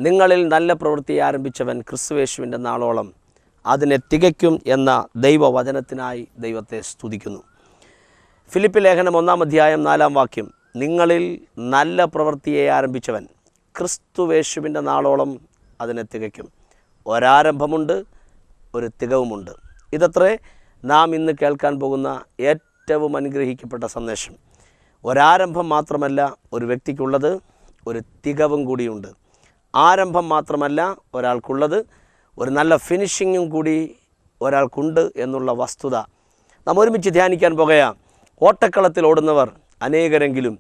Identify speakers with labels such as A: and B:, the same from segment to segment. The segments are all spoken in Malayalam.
A: നിങ്ങളിൽ നല്ല പ്രവൃത്തി ആരംഭിച്ചവൻ ക്രിസ്തുയേശുവിൻ്റെ നാളോളം അതിനെ തികയ്ക്കും എന്ന ദൈവവചനത്തിനായി ദൈവത്തെ സ്തുതിക്കുന്നു. ഫിലിപ്പി ലേഖനം 1-ാം അധ്യായം 4-ാം വാക്യം, നിങ്ങളിൽ നല്ല പ്രവൃത്തിയെ ആരംഭിച്ചവൻ ക്രിസ്തുയേശുവിൻ്റെ നാളോളം അതിനെ തികയ്ക്കും. ഒരാരംഭമുണ്ട്, ഒരു തികവുമുണ്ട്. ഇതത്രേ നാം ഇന്ന് കേൾക്കാൻ പോകുന്ന ഏറ്റവും അനുഗ്രഹിക്കപ്പെട്ട സന്ദേശം. ഒരാരംഭം മാത്രമല്ല ഒരു വ്യക്തിക്കുള്ളത്, ഒരു തികവും കൂടിയുണ്ട്. ആരംഭം മാത്രമല്ല ഒരാൾക്കുള്ളത്, ഒരു നല്ല ഫിനിഷിങ്ങും കൂടി ഒരാൾക്കുണ്ട് എന്നുള്ള വസ്തുത നാം ഒരുമിച്ച് ധ്യാനിക്കാൻ പോകുകയാണ്. ഓട്ടക്കളത്തിൽ ഓടുന്നവർ അനേകരെങ്കിലും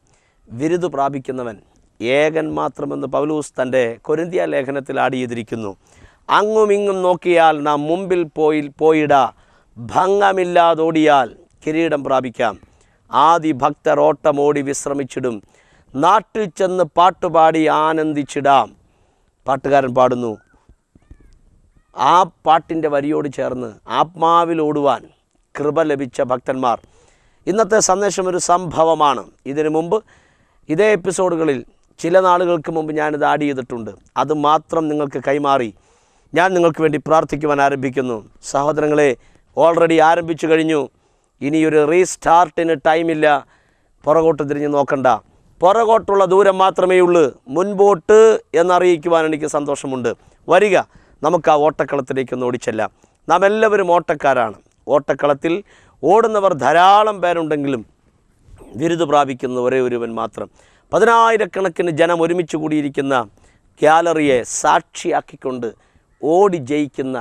A: വിരുദ് പ്രാപിക്കുന്നവൻ ഏകൻ മാത്രമെന്ന് പൗലോസ് തൻ്റെ കൊരിന്ത്യ ലേഖനത്തിൽ ആഡ് ചെയ്തിരിക്കുന്നു. അങ്ങും ഇങ്ങും നോക്കിയാൽ നാം മുമ്പിൽ പോയിട ഭംഗമില്ലാതോടിയാൽ കിരീടം പ്രാപിക്കാം. ആദി ഭക്തർ ഓട്ടമോടി വിശ്രമിച്ചിടും, നാട്ടിൽ ചെന്ന് പാട്ടുപാടി ആനന്ദിച്ചിടാം. പാട്ടുകാരൻ പാടുന്നു. ആ പാട്ടിൻ്റെ വരിയോട് ചേർന്ന് ആത്മാവിൽ ഓടുവാൻ കൃപ ലഭിച്ച ഭക്തന്മാർ. ഇന്നത്തെ സന്ദേശം ഒരു സംഭവമാണ്. ഇതിനു മുമ്പ് ഇതേ എപ്പിസോഡുകളിൽ ചില നാളുകൾക്ക് മുമ്പ് ഞാനിത് ആഡ് ചെയ്തിട്ടുണ്ട്. അത് മാത്രം നിങ്ങൾക്ക് കൈമാറി ഞാൻ നിങ്ങൾക്ക് വേണ്ടി പ്രാർത്ഥിക്കുവാൻ ആരംഭിക്കുന്നു. സഹോദരങ്ങളെ, ഓൾറെഡി ആരംഭിച്ചു കഴിഞ്ഞു. ഇനിയൊരു റീസ്റ്റാർട്ടിന് ടൈമില്ല. പുറകോട്ട് തിരിഞ്ഞ് നോക്കണ്ട. പുറകോട്ടുള്ള ദൂരം മാത്രമേ ഉള്ളൂ. മുൻപോട്ട് എന്നറിയിക്കുവാൻ എനിക്ക് സന്തോഷമുണ്ട്. വരിക, നമുക്ക് ആ ഓട്ടക്കളത്തിലേക്കൊന്ന് ഓടിച്ചെല്ലാം. നാം എല്ലാവരും ഓട്ടക്കാരാണ്. ഓട്ടക്കളത്തിൽ ഓടുന്നവർ ധാരാളം പേരുണ്ടെങ്കിലും വിരുദ് പ്രാപിക്കുന്ന ഒരേ ഒരുവൻ മാത്രം. 10,000-കണക്കിന് ജനം ഒരുമിച്ച് കൂടിയിരിക്കുന്ന ഗ്യാലറിയെ സാക്ഷിയാക്കിക്കൊണ്ട് ഓടി ജയിക്കുന്ന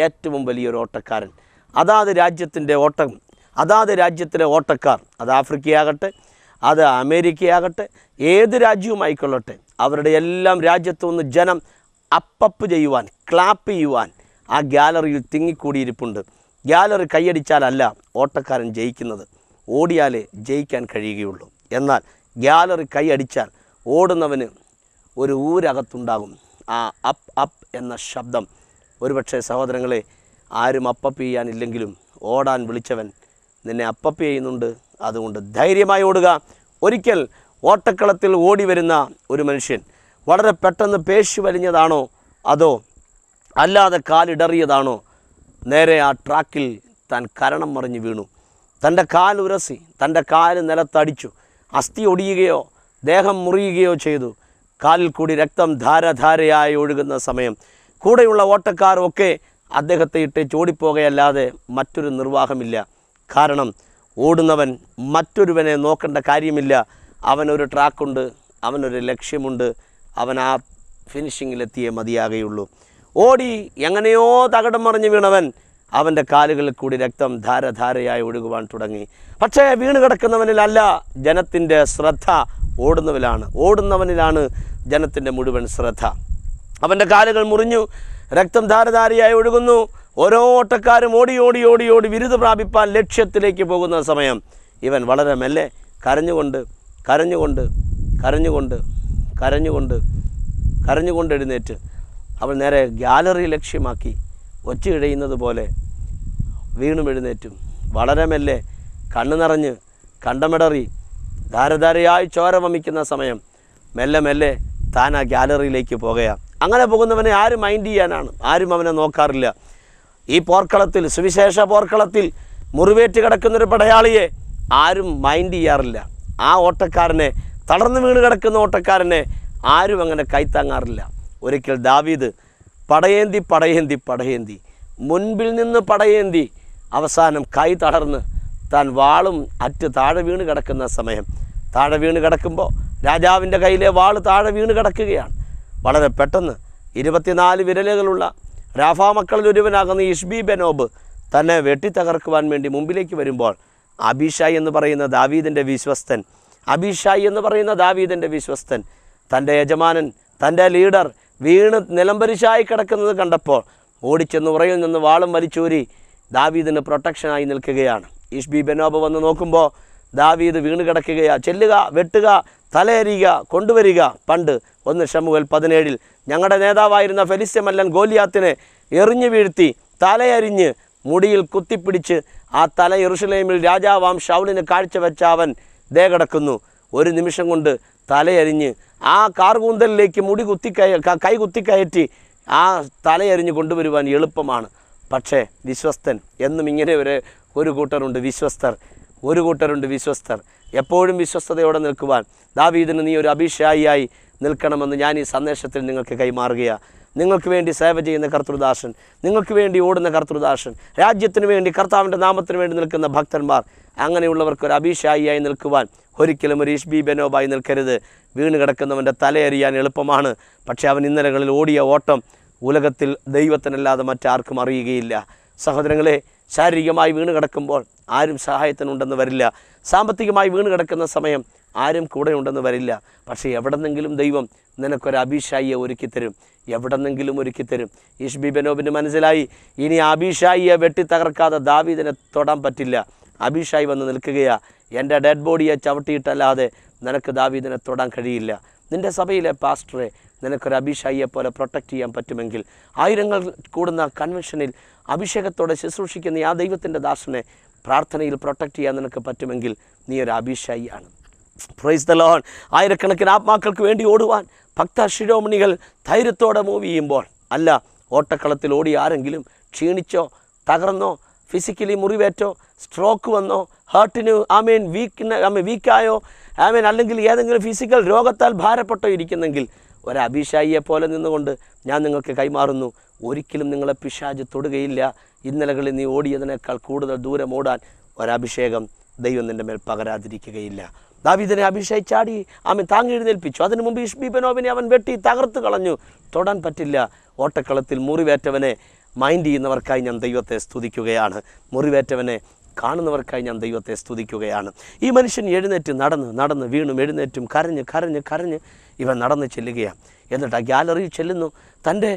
A: ഏറ്റവും വലിയൊരു ഓട്ടക്കാരൻ. അതാത് രാജ്യത്തിൻ്റെ ഓട്ടം, അതാത് രാജ്യത്തിലെ ഓട്ടക്കാർ, അത് ആഫ്രിക്കയാകട്ടെ, അത് അമേരിക്കയാകട്ടെ, ഏത് രാജ്യവുമായിക്കൊള്ളട്ടെ, അവരുടെ എല്ലാം രാജ്യത്തു നിന്ന് ജനം അപ്പപ്പ് ചെയ്യുവാൻ, ക്ലാപ്പ് ചെയ്യുവാൻ ആ ഗ്യാലറിയിൽ തിങ്ങിക്കൂടിയിരിപ്പുണ്ട്. ഗ്യാലറി കൈയടിച്ചാലല്ല ഓട്ടക്കാരൻ ജയിക്കുന്നത്, ഓടിയാലേ ജയിക്കാൻ കഴിയുകയുള്ളൂ. എന്നാൽ ഗ്യാലറി കൈയടിച്ചാൽ ഓടുന്നവന് ഒരു ഊരകത്തുണ്ടാകും. ആ അപ്പ് അപ്പ് എന്ന ശബ്ദം. ഒരുപക്ഷെ സഹോദരങ്ങളെ, ആരും അപ്പപ്പ് ചെയ്യാനില്ലെങ്കിലും ഓടാൻ വിളിച്ചവൻ നിന്നെ അപ്പപ്പ് ചെയ്യുന്നുണ്ട്. അതുകൊണ്ട് ധൈര്യമായി ഓടുക. ഒരിക്കൽ ഓട്ടക്കളത്തിൽ ഓടി വരുന്ന ഒരു മനുഷ്യൻ വളരെ പെട്ടെന്ന് പേശി വലിഞ്ഞതാണോ അതോ അല്ലാതെ കാലിടറിയതാണോ, നേരെ ആ ട്രാക്കിൽ താൻ കരണം മറിഞ്ഞ് വീണു. തൻ്റെ കാലുരസി, തൻ്റെ കാല് നിലത്തടിച്ചു. അസ്ഥി ഒടിയുകയോ ദേഹം മുറിയുകയോ ചെയ്തു. കാലിൽ കൂടി രക്തം ധാരധാരയായി ഒഴുകുന്ന സമയം കൂടെയുള്ള ഓട്ടക്കാരൊക്കെ അദ്ദേഹത്തെ ഇട്ട് ചോടിപ്പോകയല്ലാതെ മറ്റൊരു നിർവാഹമില്ല. കാരണം ഓടുന്നവൻ മറ്റൊരുവനെ നോക്കേണ്ട കാര്യമില്ല. അവനൊരു ട്രാക്കുണ്ട്, അവനൊരു ലക്ഷ്യമുണ്ട്, അവൻ ആ ഫിനിഷിങ്ങിലെത്തിയേ മതിയാകുകയുള്ളൂ. ഓടി എങ്ങനെയോ തകിടം മറിഞ്ഞ് വീണവൻ, അവൻ്റെ കാലുകളിൽ കൂടി രക്തം ധാരധാരയായി ഒഴുകുവാൻ തുടങ്ങി. പക്ഷേ വീണ് കിടക്കുന്നവനിലല്ല ജനത്തിൻ്റെ ശ്രദ്ധ, ഓടുന്നവനിലാണ് ജനത്തിൻ്റെ മുഴുവൻ ശ്രദ്ധ. അവൻ്റെ കാലുകൾ മുറിഞ്ഞു, രക്തം ധാരധാരയായി ഒഴുകുന്നു. ഓരോ ഓട്ടക്കാരും ഓടി ഓടി ഓടി ഓടി വിരുദ് പ്രാപിപ്പാൻ ലക്ഷ്യത്തിലേക്ക് പോകുന്ന സമയം ഇവൻ വളരെ മെല്ലെ കരഞ്ഞുകൊണ്ട് എഴുന്നേറ്റ് അവൾ നേരെ ഗ്യാലറി ലക്ഷ്യമാക്കി ഒച്ചയിഴയുന്നത് പോലെ വീണും എഴുന്നേറ്റും വളരെ മെല്ലെ, കണ്ണു നിറഞ്ഞ്, കണ്ടമിടറി, ധാരധാരയായി ചോര വമിക്കുന്ന സമയം മെല്ലെ മെല്ലെ താൻ ആ ഗ്യാലറിയിലേക്ക് പോകുകയാണ്. അങ്ങനെ പോകുന്നവനെ ആരും മൈൻഡ് ചെയ്യാനാണ്? ആരും അവനെ നോക്കാറില്ല. ഈ പോർക്കളത്തിൽ, സുവിശേഷ പോർക്കളത്തിൽ മുറിവേറ്റ് കിടക്കുന്നൊരു പടയാളിയെ ആരും മൈൻഡ് ചെയ്യാറില്ല. ആ ഓട്ടക്കാരനെ, തളർന്നു വീണ് കിടക്കുന്ന ഓട്ടക്കാരനെ ആരും അങ്ങനെ കൈത്താങ്ങാറില്ല. ഒരിക്കൽ ദാവീദ് പടയേന്തി മുൻപിൽ നിന്ന് പടയേന്തി അവസാനം കൈ തളർന്ന് താൻ വാളും അറ്റ് താഴെ വീണ് കിടക്കുന്ന സമയം, താഴെ വീണ് കിടക്കുമ്പോൾ രാജാവിൻ്റെ കയ്യിലെ വാൾ താഴെ വീണ് കിടക്കുകയാണ്. വളരെ പെട്ടെന്ന് 24 വിരലുകളുള്ള രാഫാ മക്കളിൽ ഒരുവനാകുന്ന ഇഷ്ബി ബെനോബ് തന്നെ വെട്ടിത്തകർക്കുവാൻ വേണ്ടി മുമ്പിലേക്ക് വരുമ്പോൾ അബീഷായി എന്ന് പറയുന്ന ദാവീദിൻ്റെ വിശ്വസ്തൻ, തൻ്റെ യജമാനൻ, തൻ്റെ ലീഡർ വീണ് നിലംപരിശായി കിടക്കുന്നത് കണ്ടപ്പോൾ ഓടിച്ചെന്ന് ഉറയിൽ നിന്ന് വാളും വലിച്ചൂരി ദാവീദിന് പ്രൊട്ടക്ഷനായി നിൽക്കുകയാണ്. ഇഷ്ബി ബെനോബ് വന്ന് നോക്കുമ്പോൾ ദാവീദ് വീണ് കിടക്കുകയാണ്. ചെല്ലുക, വെട്ടുക, തലയരിയുക, കൊണ്ടുവരിക. പണ്ട് 1 ശമൂവേൽ 17 ഞങ്ങളുടെ നേതാവായിരുന്ന ഫെലിസ്ത്യമല്ലൻ ഗോലിയാത്തിനെ എറിഞ്ഞു വീഴ്ത്തി തലയരിഞ്ഞ് മുടിയിൽ കുത്തിപ്പിടിച്ച് ആ തല യെരൂശലേമിൽ രാജാവാം ശൗലിന് കാഴ്ചവെച്ച അവൻ ദേ കിടക്കുന്നു. ഒരു നിമിഷം കൊണ്ട് തലയരിഞ്ഞ് ആ കാർകൂന്തലിലേക്ക് മുടി കൈ കുത്തിക്കയറ്റി ആ തലയരിഞ്ഞ് കൊണ്ടുവരുവാൻ എളുപ്പമാണ്. പക്ഷേ വിശ്വസ്തൻ എന്നും ഇങ്ങനെ ഒരു കൂട്ടരുണ്ട് വിശ്വസ്തർ. എപ്പോഴും വിശ്വസ്തയോടെ നിൽക്കുവാൻ ദാവീദിന് നീ ഒരു അഭിഷേകിയായി നിൽക്കണമെന്ന് ഞാൻ ഈ സന്ദേശത്തിൽ നിങ്ങൾക്ക് കൈമാറുകയാണ്. നിങ്ങൾക്ക് വേണ്ടി സേവ ചെയ്യുന്ന കർത്തൃദാസൻ, നിങ്ങൾക്ക് വേണ്ടി ഓടുന്ന കർത്തൃദാസൻ, രാജ്യത്തിന് വേണ്ടി കർത്താവിൻ്റെ നാമത്തിന് വേണ്ടി നിൽക്കുന്ന ഭക്തന്മാർ, അങ്ങനെയുള്ളവർക്ക് ഒരു അഭിഷേകിയായി നിൽക്കുവാൻ ഒരിക്കലും ഒരു ഇഷ്ബി ബെനോബായി നിൽക്കരുത്. വീണ് കിടക്കുന്നവൻ്റെ തലയറിയാൻ എളുപ്പമാണ്. പക്ഷേ അവൻ ഇന്നലകളിൽ ഓടിയ ഓട്ടം ഉലകത്തിൽ ദൈവത്തിനല്ലാതെ മറ്റാർക്കും അറിയുകയില്ല. സഹോദരങ്ങളെ, ശാരീരികമായി വീണ് കിടക്കുമ്പോൾ ആരും സഹായത്തിനുണ്ടെന്ന് വരില്ല. സാമ്പത്തികമായി വീണ് കിടക്കുന്ന സമയം ആരും കൂടെ ഉണ്ടെന്ന് വരില്ല. പക്ഷേ എവിടെന്നെങ്കിലും ദൈവം നിനക്കൊരു അഭിഷായിയെ ഒരുക്കിത്തരും, എവിടെന്നെങ്കിലും ഒരുക്കിത്തരും. ഇഷ്ബി ബെനോബിന് മനസ്സിലായി, ഇനി അഭിഷായിയെ വെട്ടി തകർക്കാതെ ദാവീദിനെ തൊടാൻ പറ്റില്ല. അഭിഷായി വന്ന് നിൽക്കുകയാ, എൻ്റെ ഡെഡ് ബോഡിയെ ചവിട്ടിയിട്ടല്ലാതെ നിനക്ക് ദാവീദിനെ തൊടാൻ കഴിയില്ല. നിൻ്റെ സഭയിലെ പാസ്റ്ററെ നിനക്കൊരു അഭിഷായിയെ പോലെ പ്രൊട്ടക്റ്റ് ചെയ്യാൻ പറ്റുമെങ്കിൽ, ആയിരങ്ങൾ കൂടുന്ന കൺവെൻഷനിൽ അഭിഷേകത്തോടെ ശുശ്രൂഷിക്കുന്ന ആ ദൈവത്തിൻ്റെ ദാസനെ പ്രാർത്ഥനയിൽ പ്രൊട്ടക്റ്റ് ചെയ്യാൻ നിനക്ക് പറ്റുമെങ്കിൽ നീ ഒരു അഭിഷായിയാണ്. Praise the Lord. ആയിരക്കണക്കിന് ആത്മാക്കൾക്ക് വേണ്ടി ഓടുവാൻ ഭക്ത ശിരോമണികൾ ധൈര്യത്തോടെ മൂവ് ചെയ്യുമ്പോൾ, അല്ല ഓട്ടക്കളത്തിൽ ഓടി ആരെങ്കിലും ക്ഷീണിച്ചോ, തകർന്നോ, ഫിസിക്കലി മുറിവേറ്റോ, സ്ട്രോക്ക് വന്നോ, ഹാർട്ടിന് വീക്കായോ, അല്ലെങ്കിൽ ഏതെങ്കിലും ഫിസിക്കൽ രോഗത്താൽ ഭാരപ്പെട്ടോ ഇരിക്കുന്നെങ്കിൽ ഒരു അഭിഷായിയെ പോലെ നിന്നുകൊണ്ട് ഞാൻ നിങ്ങൾക്ക് കൈമാറുന്നു, ഒരിക്കലും നിങ്ങളെ പിശാച് തൊടുകയില്ല. ഇന്നലകളിൽ നീ ഓടിയതിനേക്കാൾ കൂടുതൽ ദൂരം ഓടാൻ ഒരഭിഷേകം ദൈവം നിൻ്റെ മേൽ പകരാതിരിക്കുകയില്ല. ദാവീദിനെ അഭിഷേകിച്ചാടി താങ്ങി എഴുന്നേൽപ്പിച്ചു. അതിനു മുമ്പ് ഇഷ്ബി ബെനോബിനെ അവൻ വെട്ടി തകർത്ത് കളഞ്ഞു. തൊടാൻ പറ്റില്ല. ഓട്ടക്കളത്തിൽ മുറിവേറ്റവനെ മൈൻഡ് ചെയ്യുന്നവർക്കായി ഞാൻ ദൈവത്തെ സ്തുതിക്കുകയാണ്. മുറിവേറ്റവനെ കാണുന്നവർക്കായി ഞാൻ ദൈവത്തെ സ്തുതിക്കുകയാണ്. ഈ മനുഷ്യൻ എഴുന്നേറ്റ് നടന്ന് വീണും എഴുന്നേറ്റും കരഞ്ഞ് ഇവൻ നടന്ന് ചെല്ലുകയാണ്. എന്നിട്ട് ആ ഗ്യാലറിയിൽ ചെല്ലുന്നു. തൻ്റെ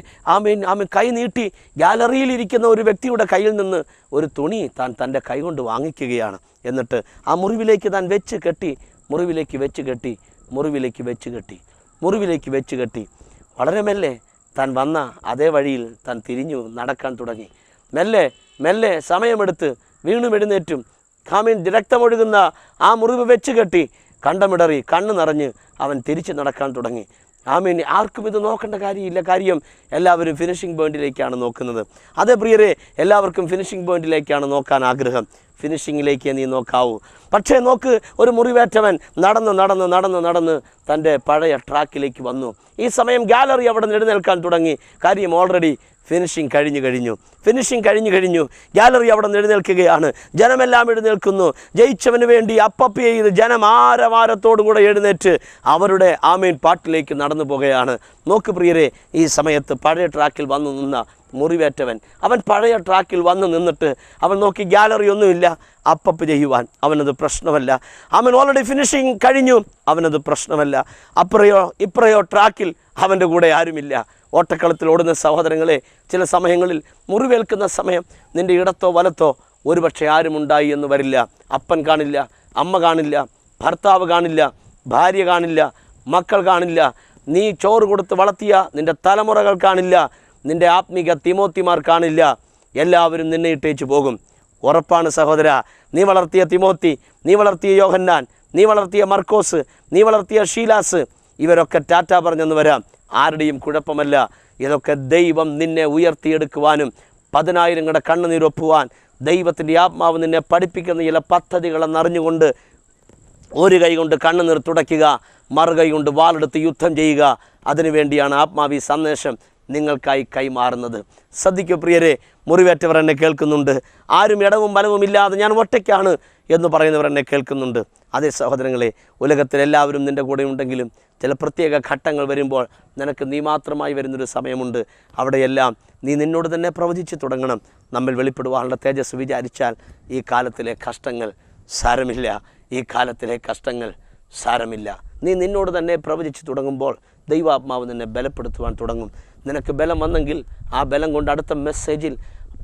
A: കൈ നീട്ടി ഗ്യാലറിയിലിരിക്കുന്ന ഒരു വ്യക്തിയുടെ കയ്യിൽ നിന്ന് ഒരു തുണി തൻ്റെ കൈ കൊണ്ട് വാങ്ങിക്കുകയാണ്. എന്നിട്ട് ആ മുറിവിലേക്ക് താൻ വെച്ച് കെട്ടി വളരെ മെല്ലെ താൻ വന്ന അതേ വഴിയിൽ താൻ തിരിഞ്ഞു നടക്കാൻ തുടങ്ങി. മെല്ലെ സമയമെടുത്ത് വീണും എഴുന്നേറ്റും രക്തമൊഴുകുന്ന ആ മുറിവ് വെച്ച് കെട്ടി കണ്ടമിടറി കണ്ണ് നിറഞ്ഞ് അവൻ തിരിച്ച് നടക്കാൻ തുടങ്ങി. ആർക്കും ഇത് നോക്കേണ്ട കാര്യമില്ല. കാര്യം എല്ലാവരും ഫിനിഷിംഗ് പോയിന്റിലേക്കാണ് നോക്കുന്നത്. അതേ പ്രിയരെ, എല്ലാവർക്കും ഫിനിഷിംഗ് പോയിന്റിലേക്കാണ് നോക്കാൻ ആഗ്രഹം. ഫിനിഷിങ്ങിലേക്ക് നീ നോക്കാവൂ. പക്ഷേ നോക്ക്, ഒരു മുറിവേറ്റവൻ നടന്ന് തൻ്റെ പഴയ ട്രാക്കിലേക്ക് വന്നു. ഈ സമയം ഗാലറി അവിടെ എഴുന്നേൽക്കാൻ തുടങ്ങി. കാര്യം ഓൾറെഡി ഫിനിഷിംഗ് കഴിഞ്ഞു. ഗാലറി അവിടെ എഴുന്നേൽക്കുകയാണ്. ജനമെല്ലാം എഴുന്നേൽക്കുന്നു. ജയിച്ചവന് വേണ്ടി അപ്പപ്പ് ചെയ്ത് ജനം ആരവാരത്തോടുകൂടെ എഴുന്നേറ്റ് അവരുടെ പാട്ടിലേക്ക് നടന്നു പോകുകയാണ്. നോക്ക് പ്രിയരെ, ഈ സമയത്ത് പഴയ ട്രാക്കിൽ വന്നു നിന്ന മുറിവേറ്റവൻ അവൻ പഴയ ട്രാക്കിൽ വന്ന് നിന്നിട്ട് അവൻ നോക്കി, ഗാലറി ഒന്നുമില്ല, അപ്പപ്പ് ചെയ്യുവാൻ അവനത് പ്രശ്നമല്ല. അവൻ ഓൾറെഡി ഫിനിഷിംഗ് കഴിഞ്ഞു, അവനത് പ്രശ്നമല്ല. അപ്പുറയോ ഇപ്പുറയോ ട്രാക്കിൽ അവൻ്റെ കൂടെ ആരുമില്ല. ഓട്ടക്കളത്തിൽ ഓടുന്ന സഹോദരങ്ങളെ, ചില സമയങ്ങളിൽ മുറിവേൽക്കുന്ന സമയം നിൻ്റെ ഇടത്തോ വലത്തോ ഒരുപക്ഷെ ആരുമുണ്ടായി എന്ന് വരില്ല. അപ്പൻ കാണില്ല, അമ്മ കാണില്ല, ഭർത്താവ് കാണില്ല, ഭാര്യ കാണില്ല, മക്കൾ കാണില്ല, നീ ചോറ് കൊടുത്ത് വളർത്തിയ നിൻ്റെ തലമുറകൾ കാണില്ല, നിൻ്റെ ആത്മീക തിമോത്തിമാർ കാണില്ല. എല്ലാവരും നിന്നെ ഇട്ടേച്ചു പോകും. ഉറപ്പാണ് സഹോദര. നീ വളർത്തിയ തിമോത്തി, നീ വളർത്തിയ യോഹന്നാൻ, നീ വളർത്തിയ മർക്കോസ്, നീ വളർത്തിയ ഷീലാസ്, ഇവരൊക്കെ ടാറ്റ പറഞ്ഞെന്ന് വരാം. ആരുടെയും കുഴപ്പമല്ല. ഇതൊക്കെ ദൈവം നിന്നെ ഉയർത്തിയെടുക്കുവാനും 10,000 കണ്ണുനീരൊപ്പുവാൻ ദൈവത്തിൻ്റെ ആത്മാവ് നിന്നെ പഠിപ്പിക്കുന്ന ചില പദ്ധതികളെന്നറിഞ്ഞുകൊണ്ട് ഒരു കൈ കൊണ്ട് കണ്ണുനീർ തുടയ്ക്കുക, മറുകൈ കൊണ്ട് വാളെടുത്ത് യുദ്ധം ചെയ്യുക. അതിനുവേണ്ടിയാണ് ആത്മാവി സന്ദേശം നിങ്ങൾക്കായി കൈമാറുന്നത്. ശ്രദ്ധിക്കൂ പ്രിയരെ, മുറിവേറ്റവർ എന്നെ കേൾക്കുന്നുണ്ട്. ആരും ഇടവും വലവും ഇല്ലാതെ ഞാൻ ഒറ്റയ്ക്കാണ് എന്ന് പറയുന്നവർ എന്നെ കേൾക്കുന്നുണ്ട്. അതേ സഹോദരങ്ങളെ, ഉലകത്തിലെല്ലാവരും നിൻ്റെ കൂടെ ഉണ്ടെങ്കിലും ചില പ്രത്യേക ഘട്ടങ്ങൾ വരുമ്പോൾ നിനക്ക് നീ മാത്രമായി വരുന്നൊരു സമയമുണ്ട്. അവിടെയെല്ലാം നീ നിന്നോട് തന്നെ പ്രവചിച്ച് തുടങ്ങണം. നമ്മൾ വെളിപ്പെടുവാനുള്ള തേജസ് വിചാരിച്ചാൽ ഈ കാലത്തിലെ കഷ്ടങ്ങൾ സാരമില്ല. നീ നിന്നോട് തന്നെ പ്രവചിച്ച് തുടങ്ങുമ്പോൾ ദൈവാത്മാവ് നിന്നെ ബലപ്പെടുത്തുവാൻ തുടങ്ങും. നിനക്ക് ബലം വന്നെങ്കിൽ ആ ബലം കൊണ്ട് അടുത്ത മെസ്സേജിൽ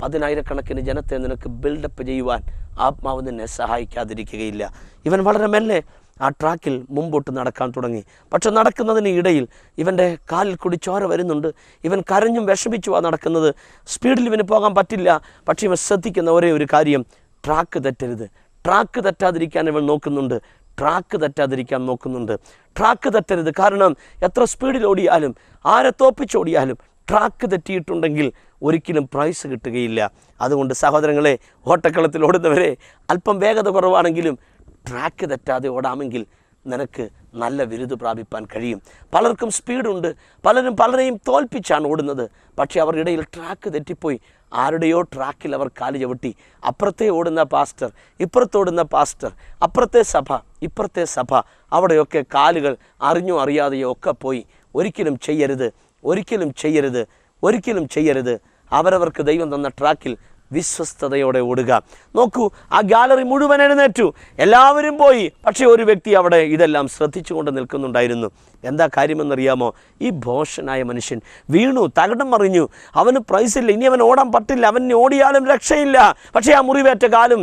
A: 10,000 ജനത്തെ നിനക്ക് ബിൽഡപ്പ് ചെയ്യുവാൻ ആത്മാവ് നിന്നെ സഹായിക്കാതിരിക്കുകയില്ല. ഇവൻ വളരെ മെല്ലെ ആ ട്രാക്കിൽ മുമ്പോട്ട് നടക്കാൻ തുടങ്ങി. പക്ഷെ നടക്കുന്നതിന് ഇടയിൽ ഇവൻ്റെ കാലിൽ കൂടി ചോര വരുന്നുണ്ട്. ഇവൻ കരഞ്ഞും വിഷമിച്ചുവാണ് നടക്കുന്നത്. സ്പീഡിൽ ഇവന് പോകാൻ പറ്റില്ല. പക്ഷേ ഇവൻ ശ്രദ്ധിക്കുന്ന ഒരേ ഒരു കാര്യം, ട്രാക്ക് തെറ്റരുത്. ട്രാക്ക് തെറ്റാതിരിക്കാൻ ഇവൻ നോക്കുന്നുണ്ട്. ട്രാക്ക് തെറ്റാതിരിക്കാൻ നോക്കുന്നുണ്ട്. ട്രാക്ക് തെറ്റരുത്. കാരണം എത്ര സ്പീഡിൽ ഓടിയാലും ആരെ തോപ്പിച്ചോടിയാലും ട്രാക്ക് തെറ്റിയിട്ടുണ്ടെങ്കിൽ ഒരിക്കലും പ്രൈസ് കിട്ടുകയില്ല. അതുകൊണ്ട് സഹോദരങ്ങളെ, ഓട്ടക്കളത്തിൽ ഓടുന്നവരെ, അല്പം വേഗത കുറവാണെങ്കിലും ട്രാക്ക് തെറ്റാതെ ഓടാമെങ്കിൽ നിനക്ക് നല്ല ബിരുദ് പ്രാപിപ്പാൻ കഴിയും. പലർക്കും സ്പീഡുണ്ട്, പലരും പലരെയും തോൽപ്പിച്ചാണ് ഓടുന്നത്. പക്ഷേ അവരുടെ ഇടയിൽ ട്രാക്ക് തെറ്റിപ്പോയി. ആരുടെയോ ട്രാക്കിൽ അവർ കാല് ചവിട്ടി. അപ്പുറത്തെ ഓടുന്ന പാസ്റ്റർ, ഇപ്പുറത്തോടുന്ന പാസ്റ്റർ, അപ്പുറത്തെ സഭ, ഇപ്പുറത്തെ സഭ, അവിടെയൊക്കെ കാലുകൾ അറിഞ്ഞോ അറിയാതെയോ ഒക്കെ പോയി. ഒരിക്കലും ചെയ്യരുത്, ഒരിക്കലും ചെയ്യരുത്, ഒരിക്കലും ചെയ്യരുത്. അവരവർക്ക് ദൈവം തന്ന ട്രാക്കിൽ വിശ്വസ്തയോടെ ഓടുക. നോക്കൂ, ആ ഗാലറി മുഴുവൻ എഴുന്നേറ്റു, എല്ലാവരും പോയി. പക്ഷേ ഒരു വ്യക്തി അവിടെ ഇതെല്ലാം ശ്രദ്ധിച്ചുകൊണ്ട് നിൽക്കുന്നുണ്ടായിരുന്നു. എന്താ കാര്യമെന്നറിയാമോ? ഈ ഭോഷനായ മനുഷ്യൻ വീണു, തകിടം മറിഞ്ഞു. അവന് പ്രൈസില്ല, ഇനി അവൻ ഓടാൻ പറ്റില്ല, അവൻ ഓടിയാലും രക്ഷയില്ല. പക്ഷേ ആ മുറിവേറ്റ കാലും